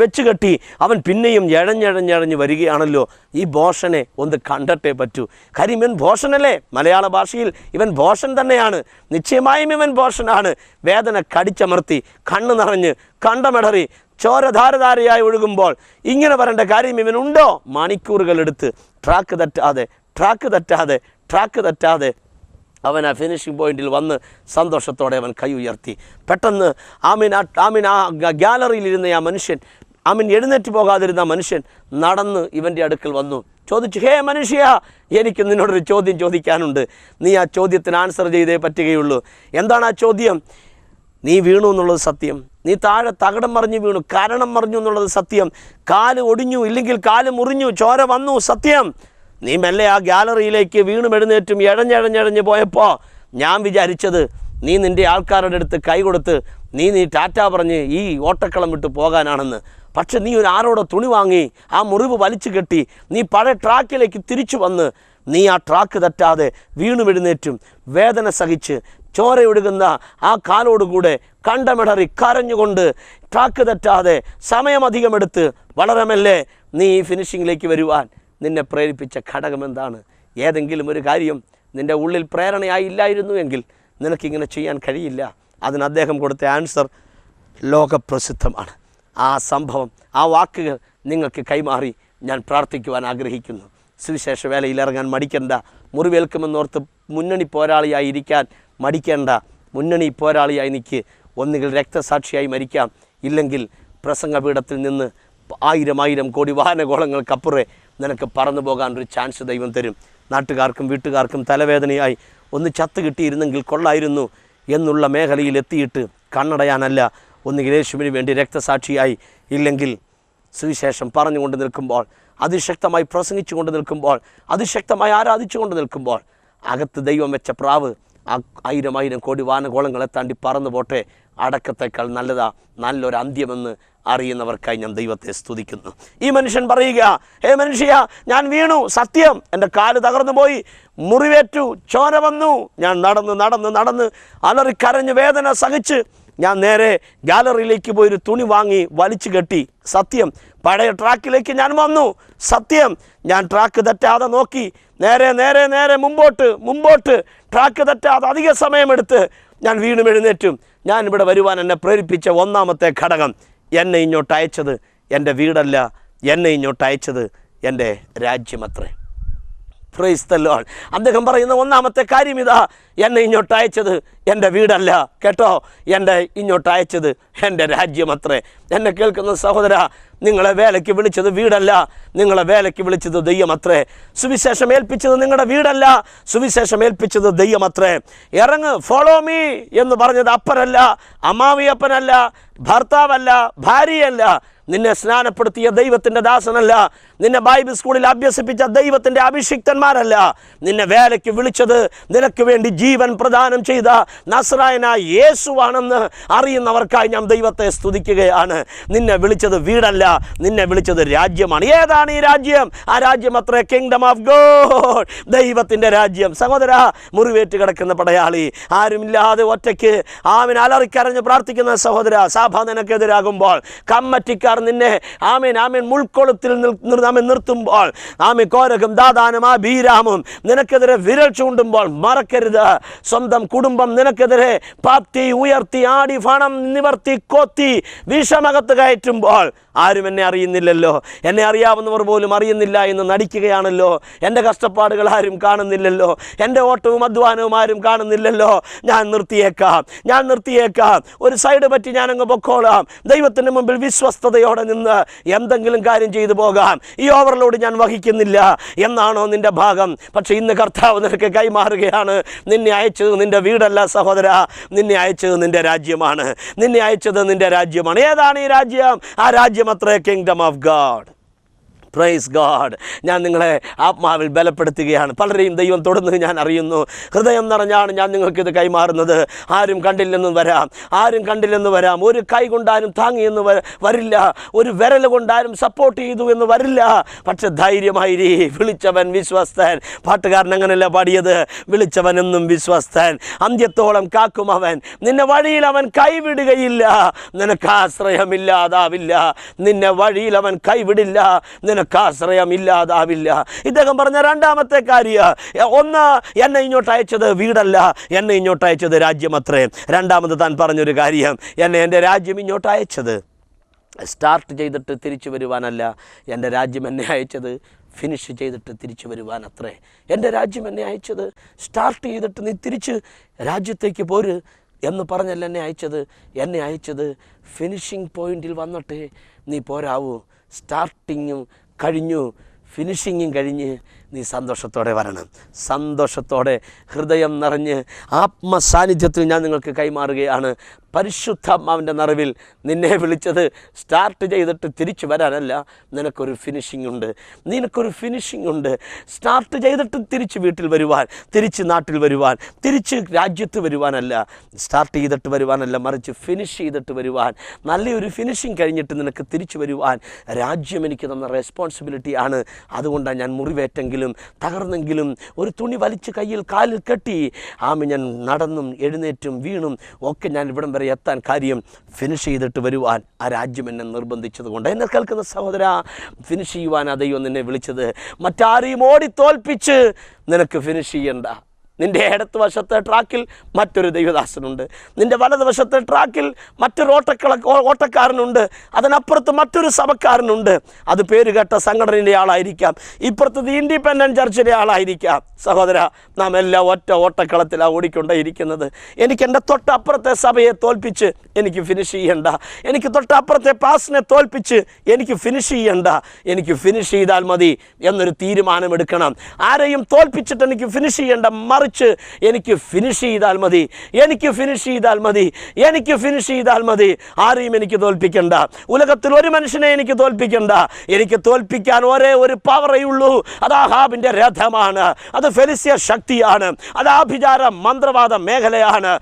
A: വെച്ച് കെട്ടി അവൻ പിന്നെയും എഴഞ്ഞെഴഞ്ഞെഴഞ്ഞ് വരികയാണല്ലോ. ഈ ഭോഷനെ ഒന്ന് കണ്ടിട്ടേ പറ്റൂ. കാര്യം ഇവൻ ഭോഷനല്ലേ? മലയാള ഭാഷയിൽ ഇവൻ ഭോഷൻ തന്നെയാണ്. നിശ്ചയമായും ഇവൻ ഭോഷനാണ്. വേദന കടിച്ചമർത്തി, കണ്ണ് നിറഞ്ഞ്, കണ്ടമിടറി, ചോര ധാരധാരയായി ഒഴുകുമ്പോൾ ഇങ്ങനെ വരേണ്ട കാര്യം ഇവനുണ്ടോ? മണിക്കൂറുകളെടുത്ത് ട്രാക്ക് തെറ്റാതെ അവൻ ആ ഫിനിഷിംഗ് പോയിന്റിൽ വന്ന് സന്തോഷത്തോടെ അവൻ കൈ ഉയർത്തി. പെട്ടെന്ന് ആ ഗാലറിയിലിരുന്ന ആ മനുഷ്യൻ, എഴുന്നേറ്റ് പോകാതിരുന്ന മനുഷ്യൻ നടന്ന് ഇവൻ്റെ അടുക്കൽ വന്നു. ചോദിച്ചു, ഹേ മനുഷ്യ, എനിക്ക് നിന്നോടൊരു ചോദ്യം ചോദിക്കാനുണ്ട്. നീ ആ ചോദ്യത്തിന് ആൻസർ ചെയ്തേ പറ്റുകയുള്ളൂ. എന്താണ് ആ ചോദ്യം? നീ വീണു എന്നുള്ളത് സത്യം, നീ താഴെ തകിടം മറിഞ്ഞു വീണു, കാരണം മറിഞ്ഞു എന്നുള്ളത് സത്യം, കാല് ഒടിഞ്ഞു, ഇല്ലെങ്കിൽ കാല് മുറിഞ്ഞു, ചോര വന്നു, സത്യം. നീ മെല്ലെ ആ ഗാലറിയിലേക്ക് വീണും എഴുന്നേറ്റും എഴഞ്ഞെഴഞ്ഞെഴഞ്ഞ് പോയപ്പോൾ ഞാൻ വിചാരിച്ചത് നീ നിൻ്റെ ആൾക്കാരുടെ അടുത്ത് കൈ കൊടുത്ത് നീ ടാറ്റ പറഞ്ഞ് ഈ ഓട്ടക്കളം വിട്ട് പോകാനാണെന്ന്. പക്ഷെ നീ ഒരു ആരോടെ തുണി വാങ്ങി ആ മുറിവ് വലിച്ചു കെട്ടി നീ പഴയ ട്രാക്കിലേക്ക് തിരിച്ചു വന്ന് നീ ആ ട്രാക്ക് തെറ്റാതെ വീണും എഴുന്നേറ്റും വേദന സഹിച്ച് ചോരയൊഴുകുന്ന ആ കാലോടുകൂടെ കണ്ടമിടറി കരഞ്ഞുകൊണ്ട് ട്രാക്ക് തെറ്റാതെ സമയമധികമെടുത്ത് വളരെ മെല്ലെ നീ ഈ ഫിനിഷിങ്ങിലേക്ക് വരുവാൻ നിന്നെ പ്രേരിപ്പിച്ച ഘടകം എന്താണ്? ഏതെങ്കിലും ഒരു കാര്യം നിൻ്റെ ഉള്ളിൽ പ്രേരണയായില്ലായിരുന്നു എങ്കിൽ നിനക്കിങ്ങനെ ചെയ്യാൻ കഴിയില്ല. അതിന് അദ്ദേഹം കൊടുത്ത ആൻസർ ലോകപ്രസിദ്ധമാണ്. ആ സംഭവം, ആ വാക്കുകൾ നിങ്ങൾക്ക് കൈമാറി ഞാൻ പ്രാർത്ഥിക്കുവാൻ ആഗ്രഹിക്കുന്നു. സുവിശേഷ വേലയിൽ ഇറങ്ങാൻ മടിക്കേണ്ട, മുറിവേൽക്കുമെന്നോർത്ത് മുന്നണി പോരാളിയായി ഇരിക്കാൻ മടിക്കേണ്ട. മുന്നണി പോരാളിയായി നിൽക്ക്. ഒന്നുകിൽ രക്തസാക്ഷിയായി മരിക്കാം, ഇല്ലെങ്കിൽ പ്രസംഗപീഠത്തിൽ നിന്ന് 1000 കോടി വാഹനഗോളങ്ങൾക്കപ്പുറേ നിനക്ക് പറന്നു പോകാൻ ഒരു ചാൻസ് ദൈവം തരും. നാട്ടുകാർക്കും വീട്ടുകാർക്കും തലവേദനയായി ഒന്ന് ചത്ത് കിട്ടിയിരുന്നെങ്കിൽ കൊള്ളായിരുന്നു എന്നുള്ള മേഖലയിൽ എത്തിയിട്ട് കണ്ണടയാനല്ല, ഒന്നുകിൽ യേശുവിന് വേണ്ടി രക്തസാക്ഷിയായി, ഇല്ലെങ്കിൽ സുവിശേഷം പറഞ്ഞുകൊണ്ട് നിൽക്കുമ്പോൾ, അതിശക്തമായി പ്രസംഗിച്ചു കൊണ്ട് നിൽക്കുമ്പോൾ, അതിശക്തമായി ആരാധിച്ചു കൊണ്ട് നിൽക്കുമ്പോൾ അകത്ത് ദൈവം വെച്ച പ്രാവ് 1000 കോടി വാനഗോളങ്ങളെ താണ്ടി പറന്നു പോട്ടെ. അടക്കത്തേക്കാൾ നല്ലൊരു അന്ത്യമെന്ന് അറിയുന്നവർക്കായി ഞാൻ ദൈവത്തെ സ്തുതിക്കുന്നു. ഈ മനുഷ്യൻ പറയുക, ഹേ മനുഷ്യ, ഞാൻ വീണു, സത്യം, എൻ്റെ കാല് തകർന്നു പോയി, മുറിവേറ്റു, ചോര വന്നു, ഞാൻ നടന്ന് അലറിക്കരഞ്ഞ് വേദന സഹിച്ച് ഞാൻ നേരെ ഗാലറിയിലേക്ക് പോയി ഒരു തുണി വാങ്ങി വലിച്ചു കെട്ടി, സത്യം, പഴയ ട്രാക്കിലേക്ക് ഞാൻ വന്നു, സത്യം, ഞാൻ ട്രാക്ക് തെറ്റാതെ നോക്കി, നേരെ മുമ്പോട്ട് ട്രാക്ക് തെറ്റാതെ അധിക സമയമെടുത്ത് ഞാൻ വീണ്ടും എഴുന്നേറ്റും. ഞാൻ ഇവിടെ വരുവാൻ എന്നെ പ്രേരിപ്പിച്ച ഒന്നാമത്തെ ഘടകം, എന്നെ ഇങ്ങോട്ട് അയച്ചത് എൻ്റെ വീടല്ല, എന്നെ ഇങ്ങോട്ട് അയച്ചത് എൻ്റെ രാജ്യമത്രേ. Praise the Lord. അദ്ദേഹം പറയുന്ന ഒന്നാമത്തെ കാര്യം ഇതാ, എന്നെ ഇങ്ങോട്ട് അയച്ചത് എൻ്റെ വീടല്ല, കേട്ടോ, എന്നെ ഇങ്ങോട്ട് അയച്ചത് എൻ്റെ രാജ്യമത്രേ. എന്നെ കേൾക്കുന്ന സഹോദര, നിങ്ങളെ വേലയ്ക്ക് വിളിച്ചത് വീടല്ല, നിങ്ങളെ വേലയ്ക്ക് വിളിച്ചത് ദൈവമത്രേ. സുവിശേഷം ഏൽപ്പിച്ചത് നിങ്ങളുടെ വീടല്ല, സുവിശേഷം ഏൽപ്പിച്ചത് ദൈവമത്രേ. ഇറങ്ങ്, ഫോളോ മീ എന്ന് പറഞ്ഞത് അപ്പനല്ല, അമ്മാവിയപ്പനല്ല, ഭർത്താവല്ല, ഭാര്യയല്ല, നിന്നെ സ്നാനപ്പെടുത്തിയ ദൈവത്തിൻ്റെ ദാസനല്ല, നിന്നെ ബൈബിൾ സ്കൂളിൽ അഭ്യസിപ്പിച്ച ദൈവത്തിൻ്റെ അഭിഷിക്തന്മാരല്ല. നിന്നെ വേലയ്ക്ക് വിളിച്ചത് നിനക്ക് വേണ്ടി ജീവൻ പ്രദാനം ചെയ്ത നസ്രായനായ യേശുവാണെന്ന് അറിയുന്നവർക്കായി ഞാൻ ദൈവത്തെ സ്തുതിക്കുകയാണ്. നിന്നെ വിളിച്ചത് വീടല്ല, നിന്നെ വിളിച്ചത് രാജ്യമാണ്. ഏതാണ് ഈ രാജ്യം? ആ രാജ്യം അത്രേ കിങ്ഡം ഓഫ് ഗോഡ്, ദൈവത്തിൻ്റെ രാജ്യം. സഹോദര, മുറിവേറ്റ് കിടക്കുന്ന പടയാളി, ആരുമില്ലാതെ ഒറ്റയ്ക്ക് അലറിക്കരഞ്ഞ് പ്രാർത്ഥിക്കുന്ന സഹോദര, സഭ നിനക്കെതിരാകുമ്പോൾ, കമ്മറ്റിക്കാർ നിന്നെ മുൾക്കൊളുത്തിൽ നിർത്തുമ്പോൾ, കോരകും ദാദാനും ആ ബീരാമും നിനക്കെതിരെ വിരൽ ചൂണ്ടുമ്പോൾ മറക്കരുത്, സ്വന്തം കുടുംബം നിനക്കെതിരെ പാത്തി ഉയർത്തി ആടി ഫണം നിവർത്തി കൊത്തി വിഷമകത്ത് കയറ്റുമ്പോൾ ആരും എന്നെ അറിയുന്നില്ലല്ലോ, എന്നെ അറിയാവുന്നവർ പോലും അറിയുന്നില്ല എന്ന് നടിക്കുകയാണല്ലോ, എൻ്റെ കഷ്ടപ്പാടുകൾ ആരും കാണുന്നില്ലല്ലോ, എൻ്റെ ഓട്ടവും അധ്വാനവും ആരും കാണുന്നില്ലല്ലോ, ഞാൻ നിർത്തിയേക്കാം, ഒരു സൈഡ് പറ്റി ഞാനങ്ങ് പൊക്കോളാം, ദൈവത്തിൻ്റെ മുമ്പിൽ വിശ്വസ്തയോടെ നിന്ന് എന്തെങ്കിലും കാര്യം ചെയ്തു പോകാം, ഈ ഓവർലോഡ് ഞാൻ വഹിക്കുന്നില്ല എന്നാണോ നിൻ്റെ ഭാഗം? പക്ഷെ ഇന്ന് കർത്താവ് നിനക്ക് കൈമാറുകയാണ്. നിന്നെ അയച്ചത് നിൻ്റെ വീടല്ല സഹോദര, നിന്നെ അയച്ചത് നിൻ്റെ രാജ്യമാണ്. ഏതാണ് ഈ രാജ്യം? ആ രാജ്യം അത്രേ kingdom of God. Praise God. ഞാൻ നിങ്ങളെ ആത്മാവിൽ ബലപ്പെടുത്തുകയാണ്. പലരെയും ദൈവം തൊടുന്നത് ഞാൻ അറിയുന്നു. ഹൃദയം നിറഞ്ഞാണ് ഞാൻ നിങ്ങൾക്കിത് കൈമാറുന്നത്. ആരും കണ്ടില്ലെന്ന് വരാം, ഒരു കൈ കൊണ്ടാരും താങ്ങിയെന്ന് വരില്ല, ഒരു വിരൽ കൊണ്ടാരും സപ്പോർട്ട് ചെയ്തു എന്ന് വരില്ല. പക്ഷെ ധൈര്യമായി വിളിച്ചവൻ വിശ്വസ്തൻ. പാട്ടുകാരൻ അങ്ങനെയല്ല പാടിയത്, വിളിച്ചവൻ എന്നും വിശ്വസ്തൻ, അന്ത്യത്തോളം കാക്കും അവൻ, നിന്നെ വഴിയിൽ അവൻ കൈവിടുകയില്ല, നിനക്ക് ആശ്രയമില്ലാതാവില്ല, നിന്നെ വഴിയിൽ അവൻ കൈവിടില്ല, ആശ്രയമില്ലാതാവില്ല. ഇദ്ദേഹം പറഞ്ഞ രണ്ടാമത്തെ കാര്യം, ഒന്ന്, എന്നെ ഇങ്ങോട്ട് അയച്ചത് വീടല്ല, എന്നെ ഇങ്ങോട്ട് അയച്ചത് രാജ്യമത്രേ. രണ്ടാമത് താൻ പറഞ്ഞൊരു കാര്യം, എൻ്റെ രാജ്യം ഇങ്ങോട്ട് അയച്ചത് സ്റ്റാർട്ട് ചെയ്തിട്ട് തിരിച്ചു വരുവാനല്ല, എൻ്റെ രാജ്യം എന്നെ അയച്ചത് ഫിനിഷ് ചെയ്തിട്ട് തിരിച്ചു വരുവാൻ അത്രേ. എൻ്റെ രാജ്യം എന്നെ അയച്ചത് സ്റ്റാർട്ട് ചെയ്തിട്ട് നീ തിരിച്ച് രാജ്യത്തേക്ക് പോര് എന്ന് പറഞ്ഞല്ല എന്നെ അയച്ചത് ഫിനിഷിംഗ് പോയിന്റിൽ വന്നിട്ടേ നീ പോരാവൂ. സ്റ്റാർട്ടിങ്ങും കഴിഞ്ഞു, ഫിനിഷിങ്ങും കഴിഞ്ഞ് നീ സന്തോഷത്തോടെ വരണം. സന്തോഷത്തോടെ ഹൃദയം നിറഞ്ഞ് ആത്മസാന്നിധ്യത്തിൽ ഞാൻ നിങ്ങൾക്ക് കൈമാറുകയാണ്. പരിശുദ്ധാത്മാവിൻ്റെ നിറവിൽ നിന്നെ വിളിച്ചത് സ്റ്റാർട്ട് ചെയ്തിട്ട് തിരിച്ചു വരാനല്ല, നിനക്കൊരു ഫിനിഷിംഗ് ഉണ്ട്. സ്റ്റാർട്ട് ചെയ്തിട്ട് തിരിച്ച് വീട്ടിൽ വരുവാൻ, തിരിച്ച് നാട്ടിൽ വരുവാൻ, തിരിച്ച് രാജ്യത്ത് വരുവാനല്ല, സ്റ്റാർട്ട് ചെയ്തിട്ട് വരുവാനല്ല, മറിച്ച് ഫിനിഷ് ചെയ്തിട്ട് വരുവാൻ, നല്ലൊരു ഫിനിഷിംഗ് കഴിഞ്ഞിട്ട് നിനക്ക് തിരിച്ചു വരുവാൻ രാജ്യം എനിക്ക് തന്ന റെസ്പോൺസിബിലിറ്റി ആണ്. അതുകൊണ്ടാണ് ഞാൻ മുറിവേറ്റെങ്കിലും തകർന്നെങ്കിലും ഒരു തുണി വലിച്ച് കയ്യിൽ കാലിൽ കെട്ടി ഞാൻ നടന്നും എഴുന്നേറ്റും വീണും ഒക്കെ ഞാൻ ഇവിടം വരെ എത്താൻ കാര്യം ഫിനിഷ് ചെയ്തിട്ട് വരുവാൻ ആ രാജ്യം എന്നെ നിർബന്ധിച്ചത് കൊണ്ട്. എന്നെ കേൾക്കുന്ന സഹോദര, ഫിനിഷ് ചെയ്യുവാൻ ദൈവം നിന്നെ വിളിച്ചത്. മറ്റാരെയും ഓടി തോൽപ്പിച്ച് നിനക്ക് ഫിനിഷ് ചെയ്യണ്ട. നിൻ്റെ ഇടത്ത് വശത്തെ ട്രാക്കിൽ മറ്റൊരു ദൈവദാസനുണ്ട്, നിൻ്റെ വലതുവശത്തെ ട്രാക്കിൽ മറ്റൊരു ഓട്ടക്കാരനുണ്ട്, അതിനപ്പുറത്ത് മറ്റൊരു സഭക്കാരനുണ്ട്. അത് പേരുകേട്ട സംഘടനയുടെ ആളായിരിക്കാം, ഇപ്പുറത്തത് ഇൻഡിപെൻഡൻറ്റ് ചർച്ചിലെ ആളായിരിക്കാം. സഹോദര, നാം എല്ലാം ഒറ്റ ഓട്ടക്കളത്തിലാണ് ഓടിക്കൊണ്ടേയിരിക്കുന്നത്. എനിക്ക് എൻ്റെ തൊട്ടപ്പുറത്തെ സഭയെ തോൽപ്പിച്ച് എനിക്ക് ഫിനിഷ് ചെയ്യണ്ട, എനിക്ക് തൊട്ടപ്പുറത്തെ പാസിനെ തോൽപ്പിച്ച് എനിക്ക് ഫിനിഷ് ചെയ്യണ്ട, എനിക്ക് ഫിനിഷ് ചെയ്താൽ മതി എന്നൊരു തീരുമാനമെടുക്കണം. ആരെയും തോൽപ്പിച്ചിട്ട് എനിക്ക് ഫിനിഷ് ചെയ്യേണ്ട, മറിച്ച് എനിക്ക് ഫിനിഷ് ചെയ്താൽ മതി. ആരെയും എനിക്ക് തോൽപ്പിക്കണ്ട, ഉലകത്തിൽ ഒരു മനുഷ്യനെ എനിക്ക് തോൽപ്പിക്കണ്ട. എനിക്ക് തോൽപ്പിക്കാൻ ഒരേ ഒരു പവറേ ഉള്ളൂ, അത് ആഹാബിൻ്റെ രഥമാണ്, അത് ഫെലിസ്ത്യ ശക്തിയാണ്, അത് ആഭിചാര മന്ത്രവാദ മേഖലയാണ്.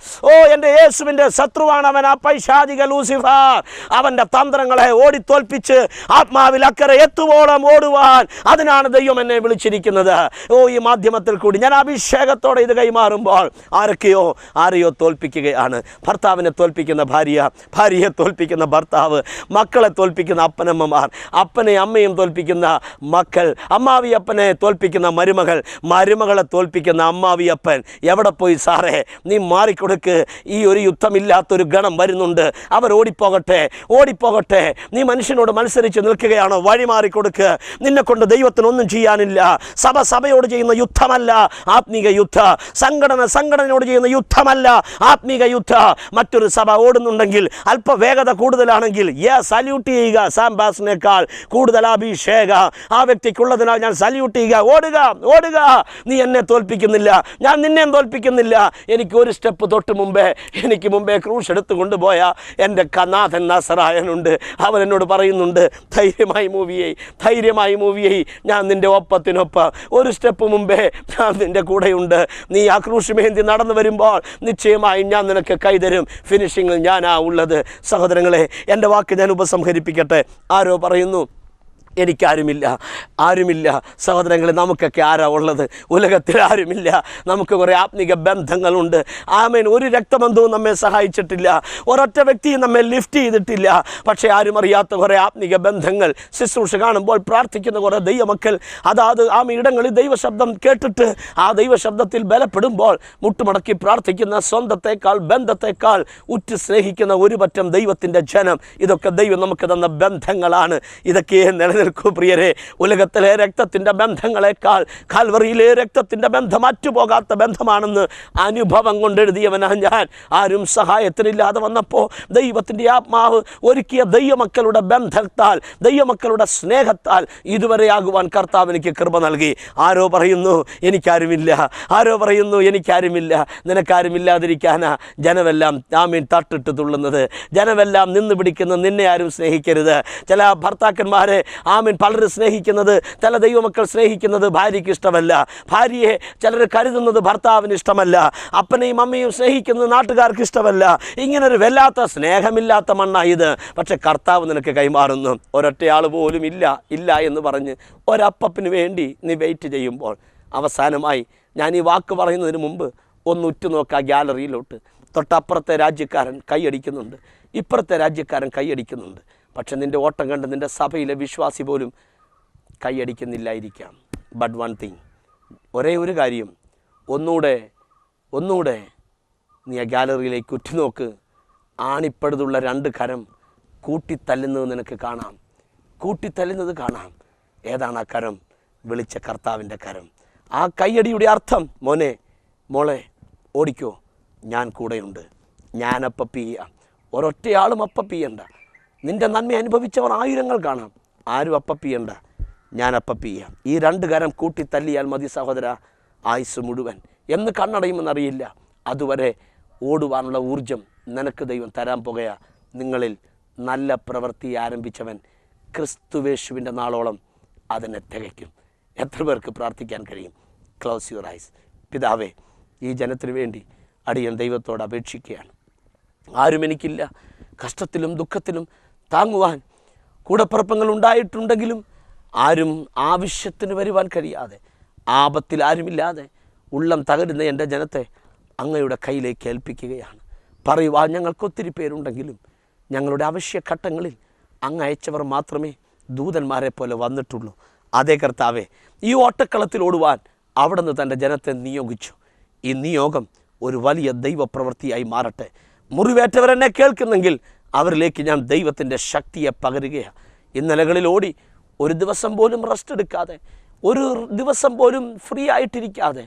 A: എൻ്റെ യേശുവിൻ്റെ ശത്രുവാണ് അവൻ, ആ പൈശാചിക ലൂസിഫർ. അവൻ്റെ തന്ത്രങ്ങളെ ഓടിത്തോൽപ്പിച്ച് ആത്മാവിൽ അക്കരെ എത്തുവോളം ഓടുവാൻ, അതിനാണ് ദൈവം എന്നെ വിളിച്ചിരിക്കുന്നത്. ഈ മാധ്യമത്തിൽ കൂടി ഞാൻ അഭിഷേകത്തോടെ ഇത് കൈമാറുമ്പോൾ ആരെയോ തോൽപ്പിക്കുകയാണ്. ഭർത്താവിനെ തോൽപ്പിക്കുന്ന ഭാര്യ, ഭാര്യയെ തോൽപ്പിക്കുന്ന ഭർത്താവ്, മക്കളെ തോൽപ്പിക്കുന്ന അപ്പനമ്മമാർ, അപ്പനെയും അമ്മയും തോൽപ്പിക്കുന്ന മക്കൾ, അമ്മാവി അപ്പനെ തോൽപ്പിക്കുന്ന മരുമകൾ, മരുമകളെ തോൽപ്പിക്കുന്ന അമ്മാവി അപ്പൻ. എവിടെ പോയി സാറേ? നീ മാറിക്കൊടുക്ക്. ഈ ഒരു യുദ്ധമില്ലാത്തൊരു ഗണം വരുന്നുണ്ട്, അവർ ഓടിപ്പോകട്ടെ. നീ മനുഷ്യനോട് മത്സരിച്ച് നിൽക്കുകയാണോ? വഴി മാറിക്കൊടുക്ക്. നിന്നെ കൊണ്ട് ദൈവത്തിനൊന്നും ചെയ്യാനില്ല. സഭയോട് ചെയ്യുന്ന യുദ്ധമല്ല ആത്മീക യുദ്ധ, സംഘടനയോട് ചെയ്യുന്ന യുദ്ധമല്ല ആത്മീക യുദ്ധ. മറ്റൊരു സഭ ഓടുന്നുണ്ടെങ്കിൽ അല്പ വേഗത കൂടുതലാണെങ്കിൽ സല്യൂട്ട് ചെയ്യുക. സാംബാസിനേക്കാൾ കൂടുതൽ അഭിഷേക ആ വ്യക്തിക്കുള്ളതിനാൽ ഞാൻ സല്യൂട്ട് ചെയ്യുക. ഓടുക. നീ എന്നെ തോൽപ്പിക്കുന്നില്ല, ഞാൻ നിന്നെയും തോൽപ്പിക്കുന്നില്ല. എനിക്ക് ഒരു സ്റ്റെപ്പ് തൊട്ട് മുമ്പേ ക്രൂശ് എടുത്തു കൊണ്ടുപോയ എൻ്റെ നാഥൻ നസറായനുണ്ട്. അവൻ എന്നോട് പറയുന്നുണ്ട്, ധൈര്യമായി മൂവിയെ, ഞാൻ നിൻ്റെ ഒപ്പത്തിനൊപ്പം ഒരു സ്റ്റെപ്പ് മുമ്പേ ഞാൻ നിൻ്റെ കൂടെയുണ്ട്. നീ ആ ക്രൂശുമേന്തി നടന്നു വരുമ്പോൾ നിശ്ചയമായും ഞാൻ നിനക്ക് കൈതരും. ഫിനിഷിങ്ങിൽ ഞാനാ ഉള്ളത്. സഹോദരങ്ങളെ, എൻ്റെ വാക്ക് ഞാൻ ഉപസംഹരിപ്പിക്കട്ടെ. ആരോ പറയുന്നു, എനിക്കാരുമില്ല, ആരുമില്ല. സഹോദരങ്ങളെ, നമുക്കൊക്കെ ആരാ ഉള്ളത്? ഉലകത്തിൽ ആരുമില്ല. നമുക്ക് കുറേ ആത്മീക ബന്ധങ്ങളുണ്ട്. ആമേൻ. ഒരു രക്തബന്ധവും നമ്മെ സഹായിച്ചിട്ടില്ല, ഒരൊറ്റ വ്യക്തിയും നമ്മെ ലിഫ്റ്റ് ചെയ്തിട്ടില്ല. പക്ഷേ ആരും അറിയാത്ത കുറേ ആത്മീക ബന്ധങ്ങൾ, ശുശ്രൂഷ കാണുമ്പോൾ പ്രാർത്ഥിക്കുന്ന കുറേ ദൈവമക്കൾ, അതാത് ഇടങ്ങളിൽ ദൈവശബ്ദം കേട്ടിട്ട് ആ ദൈവശബ്ദത്തിൽ ബലപ്പെടുമ്പോൾ മുട്ടുമടക്കി പ്രാർത്ഥിക്കുന്ന, സ്വന്തത്തെക്കാൾ ബന്ധത്തെക്കാൾ ഉറ്റു സ്നേഹിക്കുന്ന ഒരു പറ്റം ദൈവത്തിൻ്റെ ജനം. ഇതൊക്കെ ദൈവം നമുക്ക് തന്ന ബന്ധങ്ങളാണ്. ഇതൊക്കെ നിലനിൽക്കും പ്രിയരെ. ഉലകത്തിലെ രക്തത്തിൻ്റെ ബന്ധങ്ങളെക്കാൾ കാൽവറിയിലെ രക്തത്തിൻ്റെ ബന്ധം അറ്റുപോകാത്ത ബന്ധമാണെന്ന് അനുഭവം കൊണ്ട് എഴുതിയവനാ ഞാൻ. ആരും സഹായത്തിനില്ലാതെ വന്നപ്പോൾ ദൈവത്തിൻ്റെ ആത്മാവ് ഒരുക്കിയ ദൈവമക്കളുടെ ബന്ധത്താൽ, ദൈവമക്കളുടെ സ്നേഹത്താൽ ഇതുവരെയാകുവാൻ കർത്താവ് എനിക്ക് കൃപ നൽകി. ആരോ പറയുന്നു എനിക്കാരുമില്ല, ആരോ പറയുന്നു എനിക്കാരുമില്ല. നിനക്കാരുമില്ലാതിരിക്കാനാ ജനമെല്ലാം ആമീൻ തട്ടിട്ട് തുള്ളുന്നത്, ജനമെല്ലാം നിന്ന് പിടിക്കുന്ന. നിന്നെ ആരും സ്നേഹിക്കരുത്. ചില ഭർത്താക്കന്മാരെ ആമീൻ പലരും സ്നേഹിക്കുന്നത്, ചില ദൈവമക്കൾ സ്നേഹിക്കുന്നത് ഭാര്യയ്ക്ക് ഇഷ്ടമല്ല. ഭാര്യയെ ചിലർ കരുതുന്നത് ഭർത്താവിന് ഇഷ്ടമല്ല. അപ്പനെയും അമ്മയും സ്നേഹിക്കുന്നത് നാട്ടുകാർക്ക് ഇഷ്ടമല്ല. ഇങ്ങനൊരു വല്ലാത്ത സ്നേഹമില്ലാത്ത മണ്ണാണ് ഇത്. പക്ഷെ കർത്താവ് നിനക്ക് കൈമാറുന്നു. ഒരൊറ്റയാൾ പോലും ഇല്ല എന്ന് പറഞ്ഞ് ഒരപ്പത്തിന് വേണ്ടി നീ വെയിറ്റ് ചെയ്യുമ്പോൾ, അവസാനമായി ഞാൻ ഈ വാക്ക് പറയുന്നതിന് മുമ്പ് ഒന്ന് ഉറ്റുനോക്കുക ഗ്യാലറിയിലോട്ട്. തൊട്ടപ്പുറത്തെ രാജ്യക്കാരൻ കൈയടിക്കുന്നുണ്ട്, ഇപ്പുറത്തെ രാജ്യക്കാരൻ കൈയടിക്കുന്നുണ്ട്. പക്ഷെ നിൻ്റെ ഓട്ടം കണ്ട് നിൻ്റെ സഭയിലെ വിശ്വാസി പോലും കൈയടിക്കുന്നില്ലായിരിക്കാം. ബട്ട് വൺ തിങ്, ഒരേ ഒരു കാര്യം, ഒന്നുകൂടെ നീ ആ ഗാലറിയിലേക്ക് ഉറ്റുനോക്ക്. ആണിപ്പഴുതുള്ള രണ്ട് കരം കൂട്ടിത്തല്ലുന്നത് നിനക്ക് കാണാം, കൂട്ടിത്തല്ലുന്നത് കാണാം. ഏതാണ് ആ കരം? വിളിച്ച കർത്താവിൻ്റെ കരം. ആ കയ്യടിയുടെ അർത്ഥം, മോനെ മോളെ ഓടിക്കോ, ഞാൻ കൂടെയുണ്ട്, ഞാൻ അപ്പപ്പി ചെയ്യാം. ഒരൊറ്റയാളും അപ്പപ്പി ചെയ്യണ്ട. നിൻ്റെ നന്മ അനുഭവിച്ചവർ ആയിരങ്ങൾ കാണാം. ആരും അപ്പപ്പി ചെയ്യണ്ട, ഞാൻ അപ്പപ്പി ചെയ്യാം. ഈ രണ്ട് കരം കൂട്ടിത്തല്ലിയാൽ മതി സഹോദര, ആയുസ് മുഴുവൻ. എന്ന് കണ്ണടയുമെന്നറിയില്ല. അതുവരെ ഓടുവാനുള്ള ഊർജം നിനക്ക് ദൈവം തരാൻ പോകുക. നിങ്ങളിൽ നല്ല പ്രവൃത്തി ആരംഭിച്ചവൻ ക്രിസ്തുവേശുവിൻ്റെ നാളോളം അതിനെ തികയ്ക്കും. എത്ര പേർക്ക് പ്രാർത്ഥിക്കാൻ കഴിയും? Close your eyes. പിതാവേ, ഈ ജനത്തിന് വേണ്ടി അടിയൻ ദൈവത്തോട് അപേക്ഷിക്കുകയാണ്. ആരും എനിക്കില്ല. കഷ്ടത്തിലും ദുഃഖത്തിലും താങ്ങുവാൻ കൂടപ്പുറപ്പങ്ങൾ ഉണ്ടായിട്ടുണ്ടെങ്കിലും ആരും ആവശ്യത്തിന് വരുവാൻ കഴിയാതെ, ആപത്തിൽ ആരുമില്ലാതെ ഉള്ളം തകരുന്ന എൻ്റെ ജനത്തെ അങ്ങയുടെ കയ്യിലേക്ക് ഏൽപ്പിക്കുകയാണ്. പറയുവാൻ ഞങ്ങൾക്ക് ഒത്തിരി പേരുണ്ടെങ്കിലും ഞങ്ങളുടെ അവശ്യഘട്ടങ്ങളിൽ അങ്ങ് അയച്ചവർ മാത്രമേ ദൂതന്മാരെ പോലെ വന്നിട്ടുള്ളൂ. അതേ കർത്താവേ, ഈ ഓട്ടക്കളത്തിൽ ഓടുവാൻ അവിടുന്ന് തൻ്റെ ജനത്തെ നിയോഗിച്ചു. ഈ നിയോഗം ഒരു വലിയ ദൈവപ്രവൃത്തിയായി മാറട്ടെ. മുറിവേറ്റവരെന്നെ കേൾക്കുന്നെങ്കിൽ അവരിലേക്ക് ഞാൻ ദൈവത്തിൻ്റെ ശക്തിയെ പകരുകയാണ്. ഇന്നലകളിൽ ഓടി ഒരു ദിവസം പോലും റെസ്റ്റ് എടുക്കാതെ, ഒരു ദിവസം പോലും ഫ്രീ ആയിട്ടിരിക്കാതെ,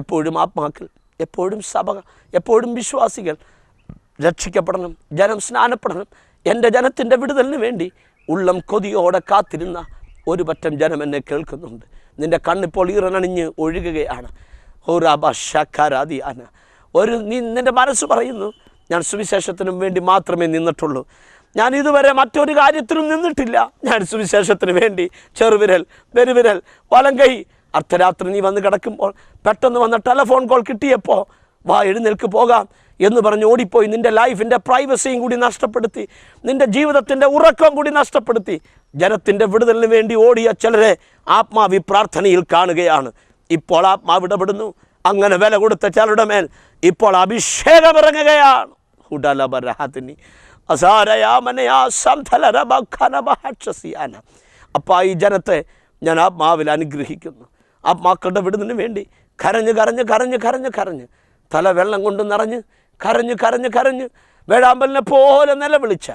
A: എപ്പോഴും ആത്മാക്കൾ, എപ്പോഴും സഭ, എപ്പോഴും വിശ്വാസികൾ രക്ഷിക്കപ്പെടണം, ജനം സ്നാനപ്പെടണം. എൻ്റെ ജനത്തിൻ്റെ വിടുതലിന് വേണ്ടി ഉള്ളം കൊതിയോടെ കാത്തിരുന്ന ഒരു പറ്റം ജനം എന്നെ കേൾക്കുന്നുണ്ട്. നിൻ്റെ കണ്ണിപ്പോൾ ഈറനണിഞ്ഞ് ഒഴുകുകയാണ്. ഹോറാബാഷാരാദിയാന നിൻ്റെ മനസ്സ് പറയുന്നു, ഞാൻ സുവിശേഷത്തിനും വേണ്ടി മാത്രമേ നിന്നിട്ടുള്ളൂ. ഞാൻ ഇതുവരെ മറ്റൊരു കാര്യത്തിലും നിന്നിട്ടില്ല. ഞാൻ സുവിശേഷത്തിന് വേണ്ടി ചെറുവിരൽ, പെരുവിരൽ, വലങ്കൈ. അർദ്ധരാത്രി നീ വന്ന് കിടക്കുമ്പോൾ പെട്ടെന്ന് വന്ന ടെലഫോൺ കോൾ കിട്ടിയപ്പോൾ വാ എഴുന്നേൽക്ക് പോകാം എന്ന് പറഞ്ഞ് ഓടിപ്പോയി നിൻ്റെ ലൈഫിൻ്റെ പ്രൈവസിയും കൂടി നഷ്ടപ്പെടുത്തി, നിൻ്റെ ജീവിതത്തിൻ്റെ ഉറക്കം കൂടി നഷ്ടപ്പെടുത്തി ജനത്തിൻ്റെ വിടുതലിന് വേണ്ടി ഓടിയ ചിലരെ ആത്മാവി പ്രാർത്ഥനയിൽ കാണുകയാണ്. ഇപ്പോൾ ആത്മാവ് ഇടപെടുന്നു. അങ്ങനെ വില കൊടുത്ത ചിലരുടെ മേൽ ഇപ്പോൾ അഭിഷേകം ഇറങ്ങുകയാണ്. അപ്പോൾ ഈ ജനത്തെ ഞാൻ ആത്മാവിൽ അനുഗ്രഹിക്കുന്നു. ആത്മാക്കളുടെ വിടുതലിന് വേണ്ടി കരഞ്ഞ് കരഞ്ഞ് കരഞ്ഞ് കരഞ്ഞ് കരഞ്ഞ് തല വെള്ളം കൊണ്ട് നിറഞ്ഞ് കരഞ്ഞ് കരഞ്ഞ് കരഞ്ഞ് വേഴാമ്പലിനെ പോലെ നിലവിളിച്ച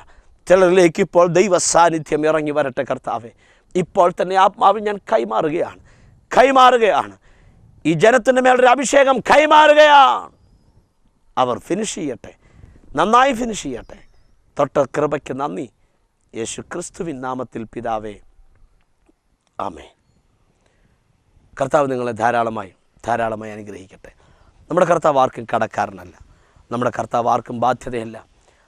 A: ചിലരിലേക്ക് ഇപ്പോൾ ദൈവ സാന്നിധ്യം ഇറങ്ങി വരട്ടെ കർത്താവേ. ഇപ്പോൾ തന്നെ ആത്മാവിൽ ഞാൻ കൈമാറുകയാണ്. ഈ ജനത്തിൻ്റെ മേലൊരു അഭിഷേകം കൈമാറുകയാണ്. അവർ ഫിനിഷ് ചെയ്യട്ടെ, നന്നായി ഫിനിഷ് ചെയ്യട്ടെ. തൊട്ട കൃപയ്ക്ക് നന്ദി. യേശു ക്രിസ്തുവിൻ നാമത്തിൽ പിതാവേ, ആമേൻ. കർത്താവ് നിങ്ങളെ ധാരാളമായി അനുഗ്രഹിക്കട്ടെ. നമ്മുടെ കർത്താവ് ആർക്കും കടക്കാരനല്ല. നമ്മുടെ കർത്താവ് ആർക്കും ബാധ്യതയല്ല.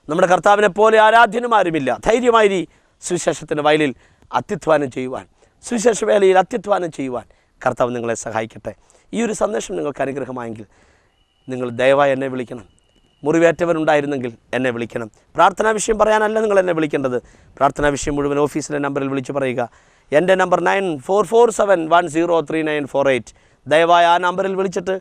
A: നമ്മുടെ കർത്താവിനെ പോലെ ആരാധ്യനും ആരുമില്ല. ധൈര്യമായി സുവിശേഷത്തിൻ്റെ വയലിൽ അത്യുത്ഥാനം ചെയ്യുവാൻ, സുവിശേഷ വേലയിൽ അത്യുത്ഥാനം ചെയ്യുവാൻ കർത്താവ് നിങ്ങളെ സഹായിക്കട്ടെ. ഈ ഒരു സന്ദേശം നിങ്ങൾക്ക് അനുഗ്രഹമായെങ്കിൽ നിങ്ങൾ ദയവായി എന്നെ വിളിക്കണം. മുറിവേറ്റവരുണ്ടായിരുന്നെങ്കിൽ എന്നെ വിളിക്കണം. പ്രാർത്ഥനാ വിഷയം പറയാനല്ല നിങ്ങൾ എന്നെ വിളിക്കേണ്ടത്. പ്രാർത്ഥനാ വിഷയം മുഴുവൻ ഓഫീസിലെ നമ്പറിൽ വിളിച്ച് പറയുക. എൻ്റെ നമ്പർ 9447103948. ദയവായി ആ നമ്പറിൽ വിളിച്ചിട്ട്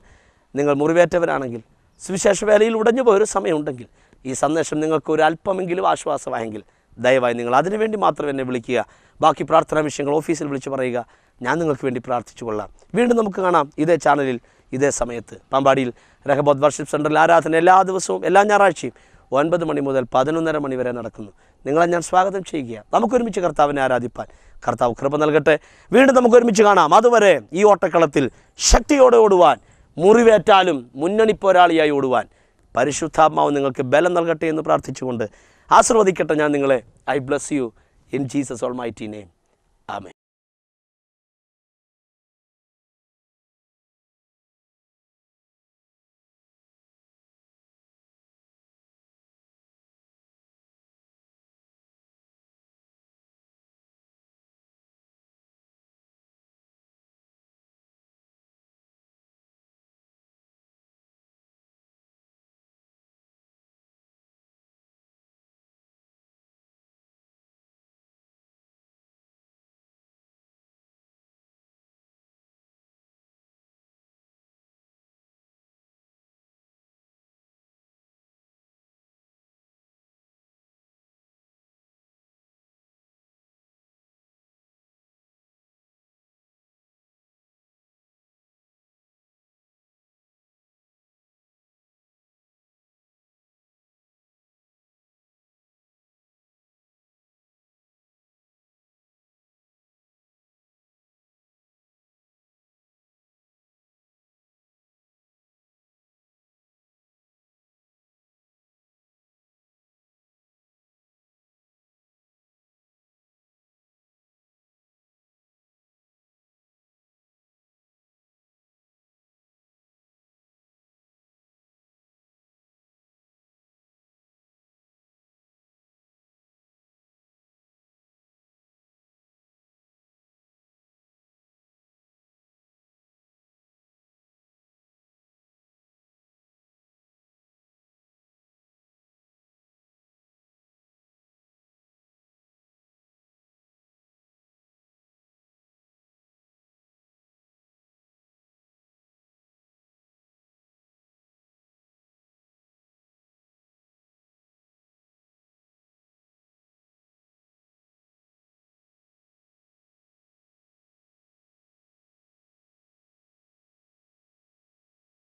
A: നിങ്ങൾ മുറിവേറ്റവരാണെങ്കിൽ, സുവിശേഷ വേലയിൽ ഉടഞ്ഞു പോയൊരു സമയമുണ്ടെങ്കിൽ, ഈ സന്ദേശം നിങ്ങൾക്ക് ഒരു അല്പമെങ്കിലും ആശ്വാസമായെങ്കിൽ ദയവായി നിങ്ങൾ അതിനുവേണ്ടി മാത്രം എന്നെ വിളിക്കുക. ബാക്കി പ്രാർത്ഥനാ വിഷയങ്ങൾ ഓഫീസിൽ വിളിച്ച് പറയുക. ഞാൻ നിങ്ങൾക്ക് വേണ്ടി പ്രാർത്ഥിച്ചു കൊള്ളാം. വീണ്ടും നമുക്ക് കാണാം ഇതേ ചാനലിൽ ഇതേ സമയത്ത്. പാമ്പാടിയിൽ രഹബോത്ത് വർഷിപ്പ് സെൻ്ററിൽ ആരാധന എല്ലാ ദിവസവും എല്ലാ ഞായറാഴ്ചയും 9 മണി മുതൽ 11:30 മണി വരെ നടക്കുന്നു. നിങ്ങളെ ഞാൻ സ്വാഗതം ചെയ്യുക. നമുക്കൊരുമിച്ച് കർത്താവിനെ ആരാധിപ്പാൻ കർത്താവ് കൃപ നൽകട്ടെ. വീണ്ടും നമുക്കൊരുമിച്ച് കാണാം. അതുവരെ ഈ ഓട്ടക്കളത്തിൽ ശക്തിയോടെ ഓടുവാൻ, മുറിവേറ്റാലും മുന്നണി പോരാളിയായി ഓടുവാൻ പരിശുദ്ധാത്മാവ് നിങ്ങൾക്ക് ബലം നൽകട്ടെ എന്ന് പ്രാർത്ഥിച്ചുകൊണ്ട് ആശീർവദിക്കട്ടെ ഞാൻ നിങ്ങളെ. I bless you in Jesus almighty name. Amen.